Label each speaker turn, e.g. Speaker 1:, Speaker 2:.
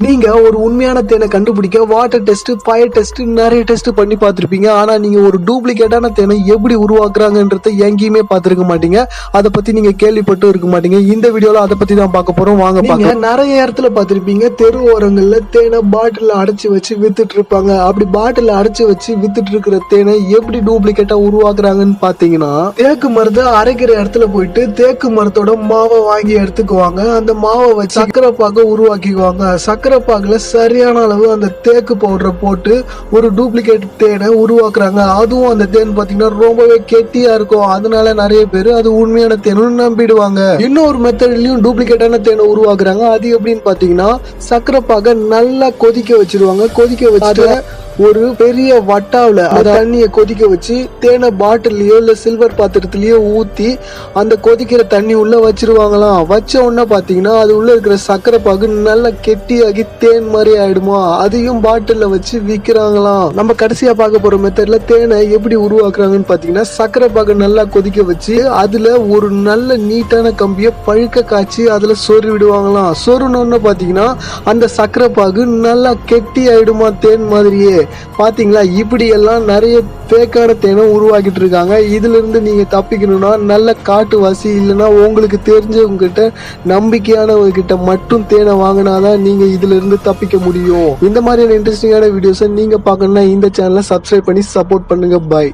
Speaker 1: நீங்க ஒரு உண்மையான தேனை கண்டுபிடிக்க வாட்டர் டெஸ்ட், ஃபயர் டெஸ்ட் நிறைய டெஸ்ட் பண்ணி பார்த்திருப்பீங்க. ஆனா நீங்க ஒரு டூப்ளிகேட்டான தேனை எப்படி உருவாக்குறாங்கன்றத எங்கேயுமே பார்த்திருக்க மாட்டீங்க. அதை பத்தி நீங்க கேள்விப்பட்டு இருக்க மாட்டீங்க. இந்த வீடியோல அதை பத்தி தான் பார்க்க போறோம். வாங்க பார்க்கலாம். நிறைய இடத்துல பார்த்திருப்பீங்க, தெரு ஓரங்கள்ல தேனை பாட்டில் அடைச்சு வச்சு வித்துட்டு இருப்பாங்க. அப்படி பாட்டில் அடைச்சு வச்சு வித்துட்டு இருக்கிற தேனை எப்படி டூப்ளிகேட்டா உருவாக்குறாங்கன்னு பாத்தீங்கன்னா, தேக்கு மரத்தை அரைக்கிற இடத்துல போயிட்டு தேக்கு மரத்தோட மாவை வாங்கி எடுத்துக்குவாங்க. அந்த மாவை வச்சு சக்கரை பாக உருவாக்கிக்குவாங்க. சக்கரை பாகுல சரியான அளவு அந்த தேக்கு பவுடரை போட்டு ஒரு டூப்ளிகேட் தேனை உருவாக்குறாங்க. அதுவும் அந்த தேன் பாத்தீங்கன்னா ரொம்பவே கெட்டியா இருக்கும். அதனால நிறைய பேர் அது உண்மையான தேனு நம்பிடுவாங்க. இன்னொரு மெத்தட்லயும் டூப்ளிகேட்டான தேனை உருவாக்குறாங்க. அது எப்படின்னு பாத்தீங்கன்னா, சக்கரை பாக நல்லா கொதிக்க வச்சிருவாங்க. கொதிக்க வச்சு ஒரு பெரிய வட்டாவில தண்ணிய கொதிக்க வச்சு தேனை பாட்டிலையோ இல்ல சில்வர் பாத்திரத்திலயோ ஊத்தி அந்த கொதிக்கிற தண்ணி உள்ள வச்சிருவாங்களாம். வச்ச உடனே பாத்தீங்கன்னா அது உள்ள இருக்கிற சக்கரை பாகு நல்லா கெட்டியாகி தேன் மாதிரி ஆயிடுமா. அதையும் பாட்டில்ல வச்சு விக்கிறாங்களாம். நம்ம கடைசியா பார்க்க போற மெத்தட்ல தேனை எப்படி உருவாக்குறாங்கன்னு பாத்தீங்கன்னா, சக்கரை பாகு நல்லா கொதிக்க வச்சு அதுல ஒரு நல்ல நீட்டான கம்பிய பழுக்க காய்ச்சி அதுல சொரு விடுவாங்களாம். சொருனோன்னு பாத்தீங்கன்னா அந்த சக்கரை பாகு நல்லா கெட்டி ஆயிடுமா தேன் மாதிரியே. பாத்தீங்களா, இப்படி எல்லாம் நிறைய பேக்கான தேனை உருவாக்கிட்டு இருக்காங்க. இதுல இருந்து நீங்க தப்பிக்கணும்னா நல்ல காட்டுவாசி இல்லைன்னா உங்களுக்கு தெரிஞ்சவங்க கிட்ட, நம்பிக்கையானவங்க கிட்ட மட்டும் தேனை வாங்கினாதான் நீங்க இதுல இருந்து தப்பிக்க முடியும். இந்த மாதிரியான இன்ட்ரெஸ்டிங்கான வீடியோஸை நீங்க பார்க்கணும்னா இந்த சேனலை சப்ஸ்கிரைப் பண்ணி சப்போர்ட் பண்ணுங்க. பாய்.